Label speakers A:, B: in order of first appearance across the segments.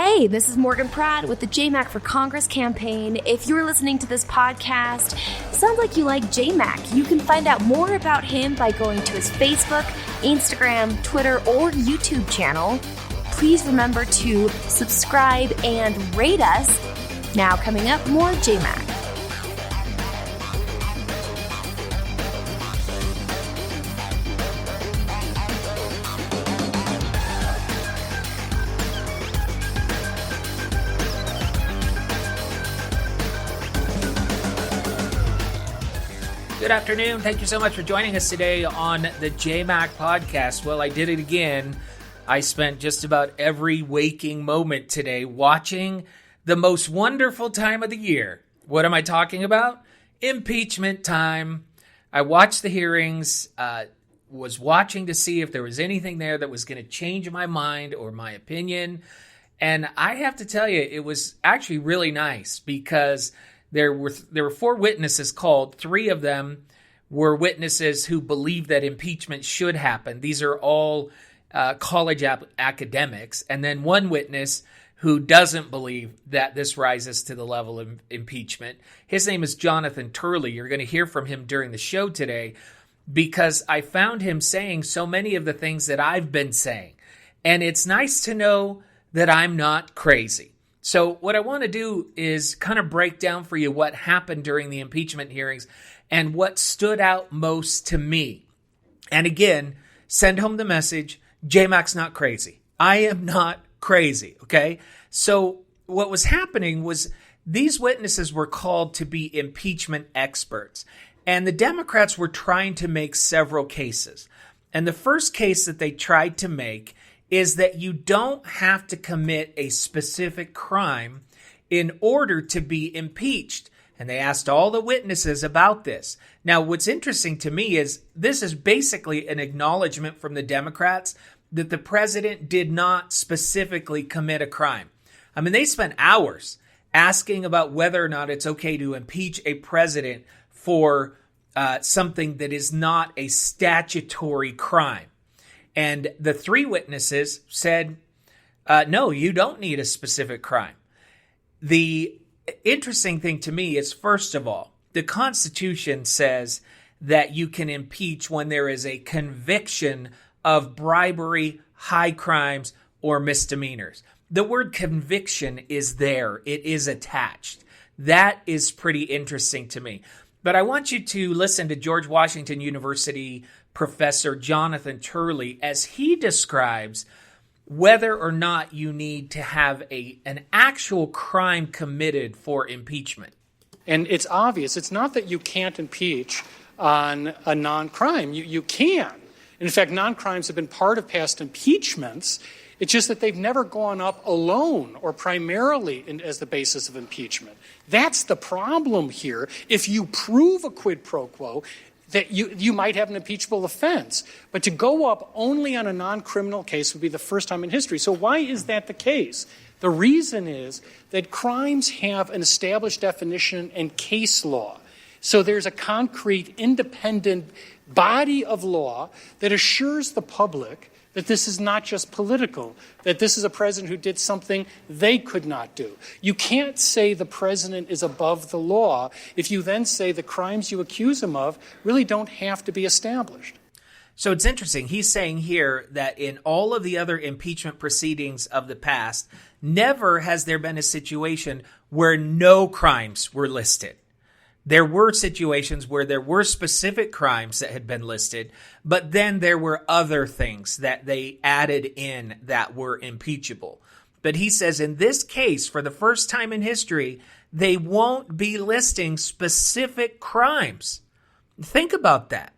A: Hey, this is Morgan Pratt with the JMac for Congress campaign. If you're listening to this podcast, sounds like you like JMac. You can find out more about him by going to his Facebook, Instagram, Twitter, or YouTube channel. Please remember to subscribe and rate us. Now coming up, more JMac.
B: Good afternoon. Thank you so much for joining us today on the JMac podcast. Well, I did it again. I spent just about every waking moment today watching the most wonderful time of the year. What am I talking about? Impeachment time. I watched the hearings, was watching to see if there was anything there that was going to change my mind or my opinion. And I have to tell you, it was actually really nice because there were 4 witnesses called. 3 of them were witnesses who believe that impeachment should happen. These are all college academics. And then 1 witness who doesn't believe that this rises to the level of impeachment. His name is Jonathan Turley. You're going to hear from him during the show today because I found him saying so many of the things that I've been saying. And it's nice to know that I'm not crazy. So what I want to do is kind of break down for you what happened during the impeachment hearings and what stood out most to me. And again, send home the message, JMac's not crazy. I am not crazy, okay? So what was happening was these witnesses were called to be impeachment experts. And the Democrats were trying to make several cases. And the first case that they tried to make is that you don't have to commit a specific crime in order to be impeached. And they asked all the witnesses about this. Now, what's interesting to me is this is basically an acknowledgement from the Democrats that the president did not specifically commit a crime. I mean, they spent hours asking about whether or not it's okay to impeach a president for something that is not a statutory crime. And the 3 witnesses said, no, you don't need a specific crime. The interesting thing to me is, first of all, the Constitution says that you can impeach when there is a conviction of bribery, high crimes, or misdemeanors. The word conviction is there. It is attached. That is pretty interesting to me. But I want you to listen to George Washington University Professor Jonathan Turley as he describes whether or not you need to have an actual crime committed for impeachment.
C: And it's obvious. It's not that you can't impeach on a non-crime. You can. In fact, non-crimes have been part of past impeachments. It's just that they've never gone up alone or primarily as the basis of impeachment. That's the problem here. If you prove a quid pro quo, that you might have an impeachable offense. But to go up only on a non-criminal case would be the first time in history. So why is that the case? The reason is that crimes have an established definition and case law. So there's a concrete, independent body of law that assures the public that this is not just political, that this is a president who did something they could not do. You can't say the president is above the law if you then say the crimes you accuse him of really don't have to be established.
B: So it's interesting. He's saying here that in all of the other impeachment proceedings of the past, never has there been a situation where no crimes were listed. There were situations where there were specific crimes that had been listed, but then there were other things that they added in that were impeachable. But he says in this case, for the first time in history, they won't be listing specific crimes. Think about that.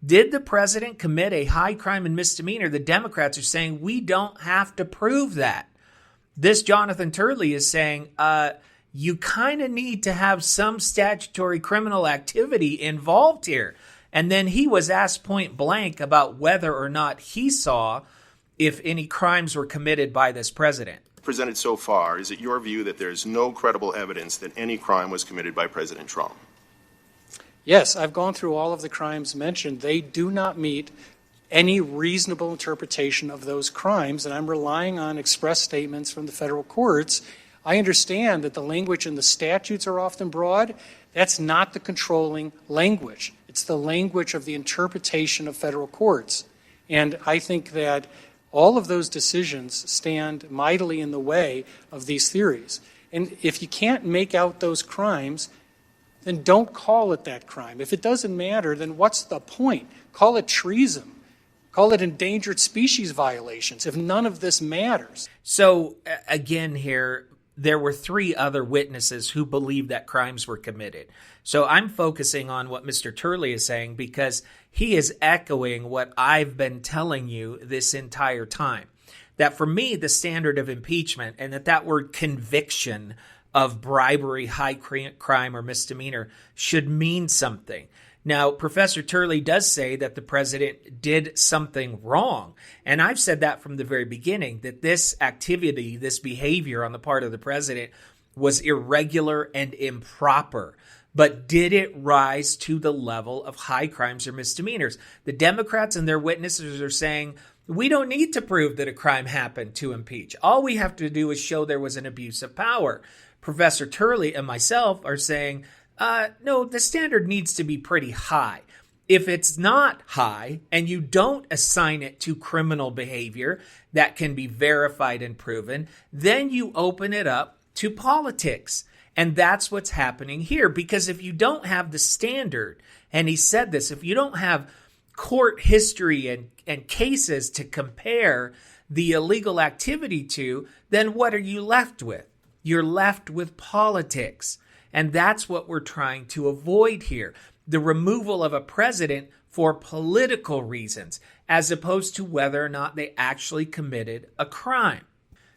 B: Did the president commit a high crime and misdemeanor? The Democrats are saying we don't have to prove that. This Jonathan Turley is saying, you kind of need to have some statutory criminal activity involved here. And then he was asked point blank about whether or not he saw if any crimes were committed by this president.
D: Presented so far, is it your view that there's no credible evidence that any crime was committed by President Trump?
C: Yes, I've gone through all of the crimes mentioned. They do not meet any reasonable interpretation of those crimes, and I'm relying on express statements from the federal courts. I understand that the language in the statutes are often broad. That's not the controlling language. It's the language of the interpretation of federal courts. And I think that all of those decisions stand mightily in the way of these theories. And if you can't make out those crimes, then don't call it that crime. If it doesn't matter, then what's the point? Call it treason. Call it endangered species violations if none of this matters.
B: So, again here, there were 3 other witnesses who believed that crimes were committed. So I'm focusing on what Mr. Turley is saying because he is echoing what I've been telling you this entire time. That for me, the standard of impeachment and that word conviction of bribery, high crime, or misdemeanor should mean something. Now, Professor Turley does say that the president did something wrong. And I've said that from the very beginning, that this activity, this behavior on the part of the president was irregular and improper. But did it rise to the level of high crimes or misdemeanors? The Democrats and their witnesses are saying, we don't need to prove that a crime happened to impeach. All we have to do is show there was an abuse of power. Professor Turley and myself are saying, no, the standard needs to be pretty high. If it's not high and you don't assign it to criminal behavior that can be verified and proven, then you open it up to politics. And that's what's happening here. Because if you don't have the standard, and he said this, if you don't have court history and cases to compare the illegal activity to, then what are you left with? You're left with politics. And that's what we're trying to avoid here. The removal of a president for political reasons, as opposed to whether or not they actually committed a crime.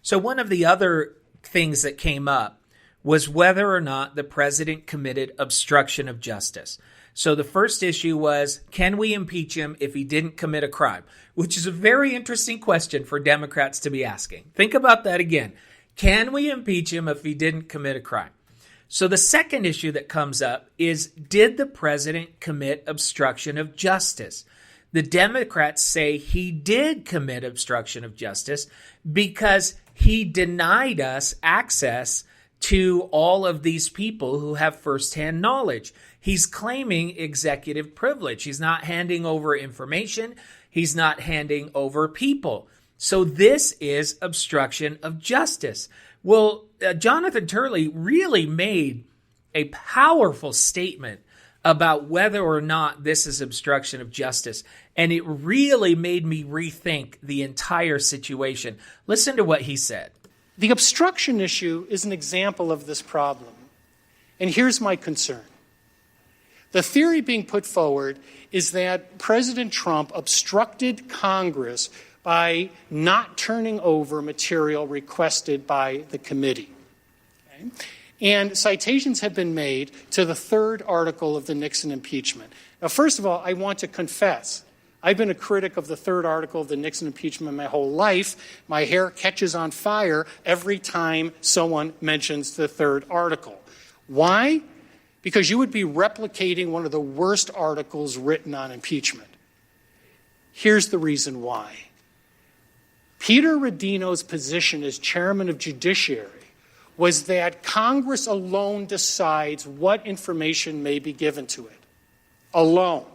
B: So one of the other things that came up was whether or not the president committed obstruction of justice. So the first issue was, can we impeach him if he didn't commit a crime? Which is a very interesting question for Democrats to be asking. Think about that again. Can we impeach him if he didn't commit a crime? So the second issue that comes up is, did the president commit obstruction of justice? The Democrats say he did commit obstruction of justice because he denied us access to all of these people who have firsthand knowledge. He's claiming executive privilege. He's not handing over information. He's not handing over people. So this is obstruction of justice. Well, Jonathan Turley really made a powerful statement about whether or not this is obstruction of justice. And it really made me rethink the entire situation. Listen to what he said.
C: The obstruction issue is an example of this problem. And here's my concern. The theory being put forward is that President Trump obstructed Congress by not turning over material requested by the committee. Okay? And citations have been made to the 3rd article of the Nixon impeachment. Now, first of all, I want to confess, I've been a critic of the 3rd article of the Nixon impeachment my whole life. My hair catches on fire every time someone mentions the 3rd article. Why? Because you would be replicating one of the worst articles written on impeachment. Here's the reason why. Peter Rodino's position as chairman of Judiciary was that Congress alone decides what information may be given to it. Alone.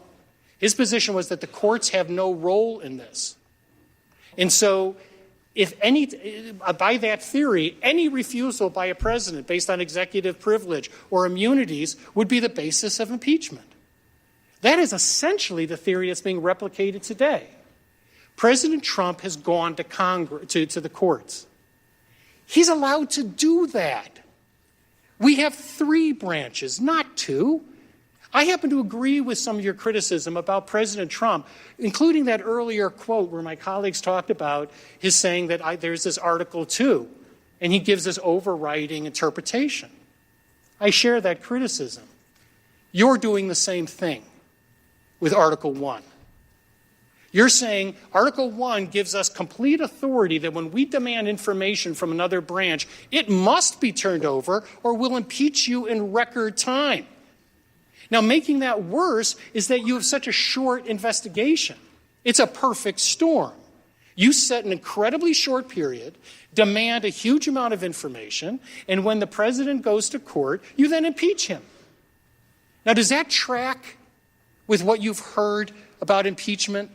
C: His position was that the courts have no role in this. And so, by that theory, any refusal by a president based on executive privilege or immunities would be the basis of impeachment. That is essentially the theory that's being replicated today. President Trump has gone to Congress, to the courts. He's allowed to do that. We have 3 branches, not 2. I happen to agree with some of your criticism about President Trump, including that earlier quote where my colleagues talked about his saying that there's this Article 2, and he gives this overriding interpretation. I share that criticism. You're doing the same thing with Article 1. You're saying Article 1 gives us complete authority that when we demand information from another branch, it must be turned over or we'll impeach you in record time. Now, making that worse is that you have such a short investigation. It's a perfect storm. You set an incredibly short period, demand a huge amount of information, and when the president goes to court, you then impeach him. Now, does that track with what you've heard about impeachment?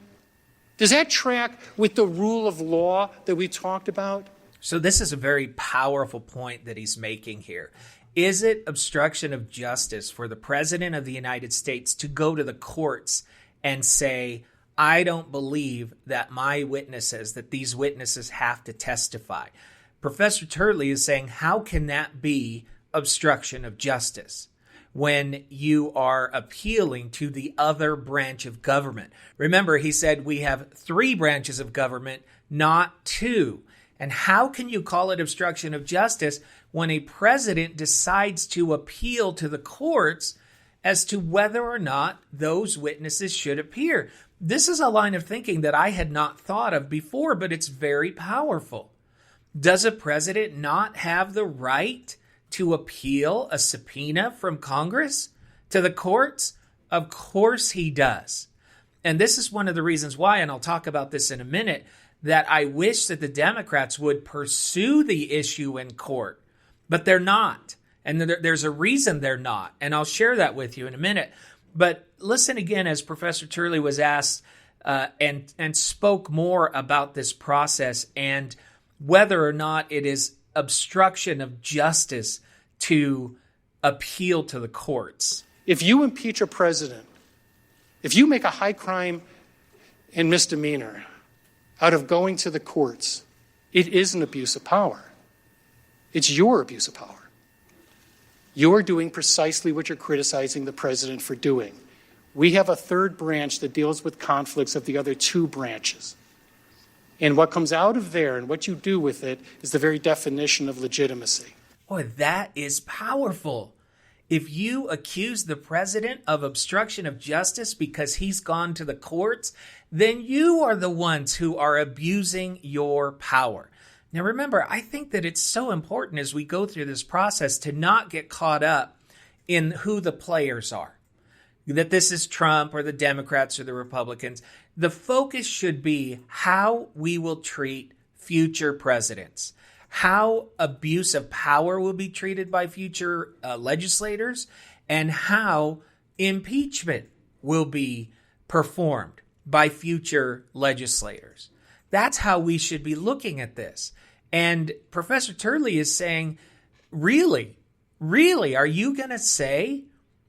C: Does that track with the rule of law that we talked about?
B: So this is a very powerful point that he's making here. Is it obstruction of justice for the president of the United States to go to the courts and say, I don't believe that these witnesses have to testify? Professor Turley is saying, how can that be obstruction of justice when you are appealing to the other branch of government? Remember, he said we have 3 branches of government, not 2. And how can you call it obstruction of justice when a president decides to appeal to the courts as to whether or not those witnesses should appear? This is a line of thinking that I had not thought of before, but it's very powerful. Does a president not have the right to appeal a subpoena from Congress to the courts? Of course he does. And this is one of the reasons why, and I'll talk about this in a minute, that I wish that the Democrats would pursue the issue in court, but they're not. And there's a reason they're not, and I'll share that with you in a minute. But listen again as Professor Turley was asked and spoke more about this process and whether or not it is obstruction of justice to appeal to the courts.
C: If you impeach a president, if you make a high crime and misdemeanor out of going to the courts, it is an abuse of power. It's your abuse of power. You're doing precisely what you're criticizing the president for doing. We have a 3rd branch that deals with conflicts of the other 2 branches. And what comes out of there and what you do with it is the very definition of legitimacy.
B: Boy, that is powerful. If you accuse the president of obstruction of justice because he's gone to the courts, then you are the ones who are abusing your power. Now, remember, I think that it's so important as we go through this process to not get caught up in who the players are, that this is Trump or the Democrats or the Republicans. The focus should be how we will treat future presidents, how abuse of power will be treated by future legislators, and how impeachment will be performed by future legislators. That's how we should be looking at this. And Professor Turley is saying, really, are you going to say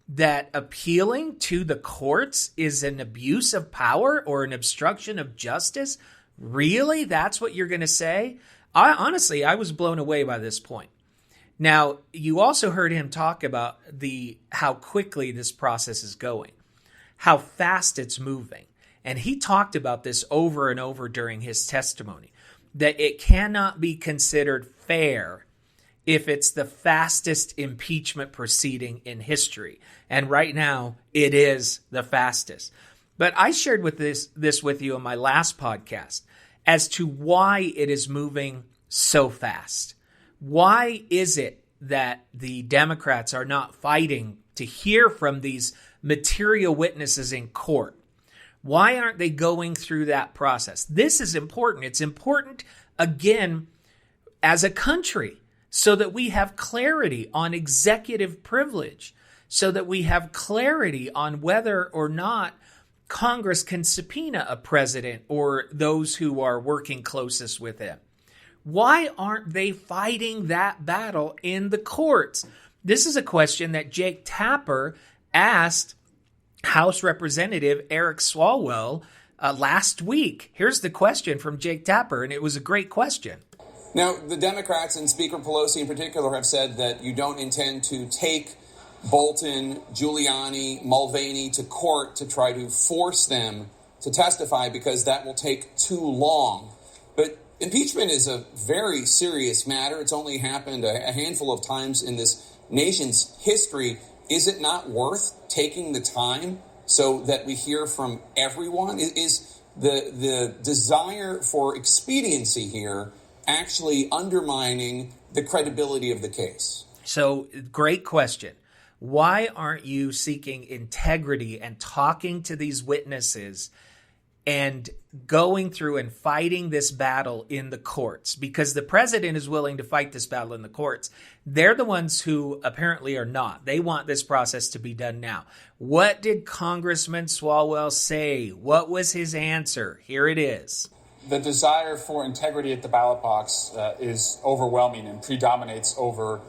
B: that appealing to the courts is an abuse of power or an obstruction of justice? Really? That's what you're going to say? Honestly, I was blown away by this point. Now, you also heard him talk about how quickly this process is going, how fast it's moving. And he talked about this over and over during his testimony, that it cannot be considered fair if it's the fastest impeachment proceeding in history. And right now, it is the fastest. But I shared this with you in my last podcast as to why it is moving so fast. Why is it that the Democrats are not fighting to hear from these material witnesses in court? Why aren't they going through that process? This is important. It's important, again, as a country, so that we have clarity on executive privilege, so that we have clarity on whether or not Congress can subpoena a president or those who are working closest with him. Why aren't they fighting that battle in the courts? This is a question that Jake Tapper asked House Representative Eric Swalwell last week. Here's the question from Jake Tapper, and it was a great question.
E: Now, the Democrats and Speaker Pelosi in particular have said that you don't intend to take Bolton, Giuliani, Mulvaney to court to try to force them to testify because that will take too long. But impeachment is a very serious matter. It's only happened a handful of times in this nation's history. Is it not worth taking the time so that we hear from everyone? Is the desire for expediency here actually undermining the credibility of the case?
B: So, great question. Why aren't you seeking integrity and talking to these witnesses and going through and fighting this battle in the courts, because the president is willing to fight this battle in the courts. They're the ones who apparently are not. They want this process to be done now. What did Congressman Swalwell say? What was his answer? Here it is.
F: The desire for integrity at the ballot box is overwhelming and predominates over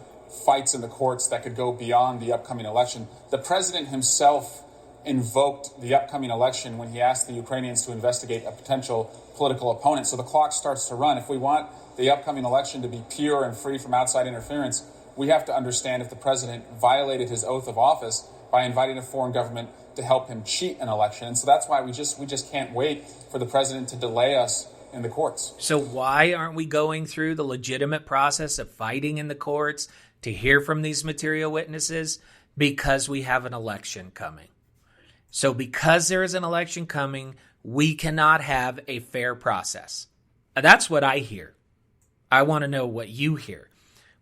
F: fights in the courts that could go beyond the upcoming election. The president himself invoked the upcoming election when he asked the Ukrainians to investigate a potential political opponent. So the clock starts to run. If we want the upcoming election to be pure and free from outside interference, we have to understand if the president violated his oath of office by inviting a foreign government to help him cheat an election. And so that's why we just can't wait for the president to delay us in the courts.
B: So why aren't we going through the legitimate process of fighting in the courts to hear from these material witnesses? Because we have an election coming. So because there is an election coming, we cannot have a fair process. That's what I hear. I want to know what you hear.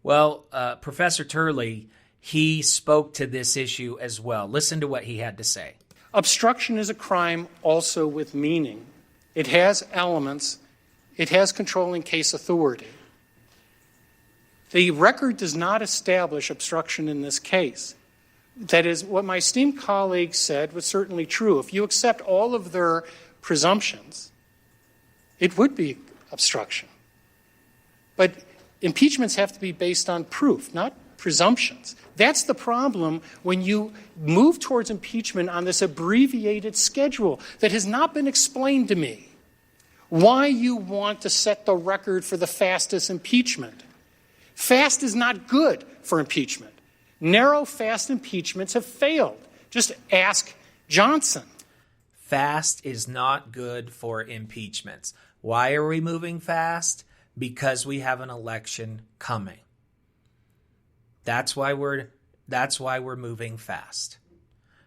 B: Well, Professor Turley, he spoke to this issue as well. Listen to what he had to say.
C: Obstruction is a crime also with meaning. It has elements. It has controlling case authority. The record does not establish obstruction in this case. That is, what my esteemed colleague said was certainly true. If you accept all of their presumptions, it would be obstruction. But impeachments have to be based on proof, not presumptions. That's the problem when you move towards impeachment on this abbreviated schedule that has not been explained to me. Why you want to set the record for the fastest impeachment. Fast is not good for impeachment. Narrow, fast impeachments have failed. Just ask Johnson.
B: Fast is not good for impeachments. Why are we moving fast? Because we have an election coming. That's why we're moving fast.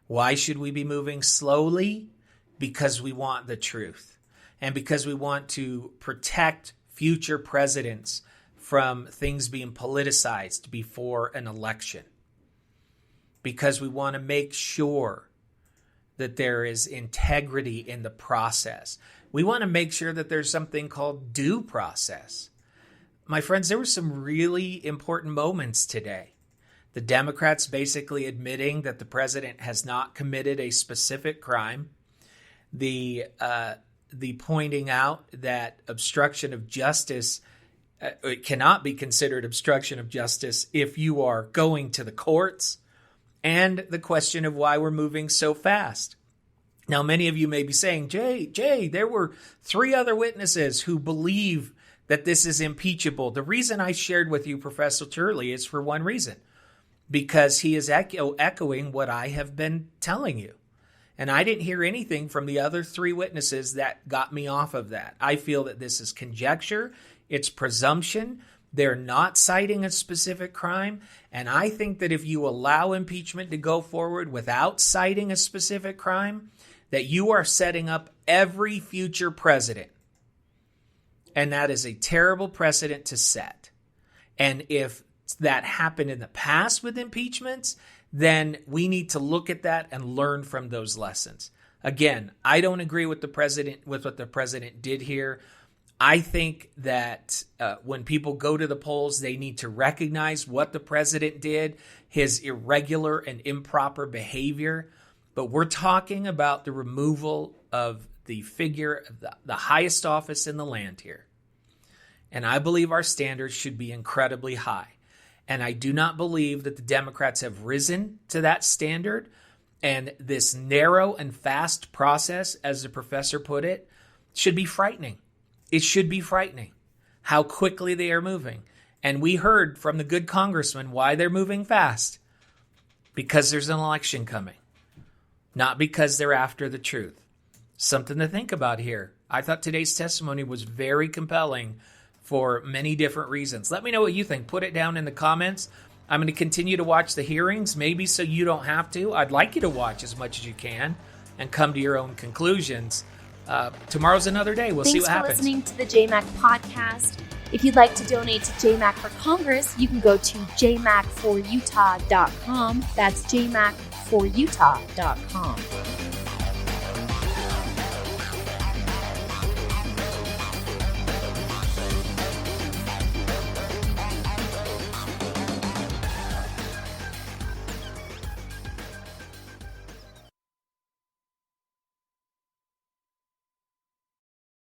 B: Why should we be moving slowly? Because we want the truth. And because we want to protect future presidents from things being politicized before an election. Because we want to make sure that there is integrity in the process. We want to make sure that there's something called due process. My friends, there were some really important moments today. The Democrats basically admitting that the president has not committed a specific crime. The pointing out that obstruction of justice it cannot be considered obstruction of justice if you are going to the courts. And the question of why we're moving so fast. Now, many of you may be saying, Jay, there were 3 other witnesses who believe that this is impeachable. The reason I shared with you Professor Turley is for one reason, because he is echoing what I have been telling you. And I didn't hear anything from the other 3 witnesses that got me off of that. I feel that this is conjecture. It's presumption. They're not citing a specific crime. And I think that if you allow impeachment to go forward without citing a specific crime, that you are setting up every future president. And that is a terrible precedent to set. And if that happened in the past with impeachments, then we need to look at that and learn from those lessons. Again, I don't agree with what the president did here. I think that when people go to the polls, they need to recognize what the president did, his irregular and improper behavior. But we're talking about the removal of the figure of the highest office in the land here. And I believe our standards should be incredibly high. And I do not believe that the Democrats have risen to that standard. And this narrow and fast process, as the professor put it, should be frightening. It should be frightening how quickly they are moving. And we heard from the good congressman why they're moving fast. Because there's an election coming. Not because they're after the truth. Something to think about here. I thought today's testimony was very compelling for many different reasons. Let me know what you think. Put it down in the comments. I'm going to continue to watch the hearings, maybe so you don't have to. I'd like you to watch as much as you can and come to your own conclusions. Tomorrow's another day. We'll see what happens.
A: Thanks for listening to the JMac podcast. If you'd like to donate to JMac for Congress, you can go to jmacforutah.com. That's jmacforutah.com.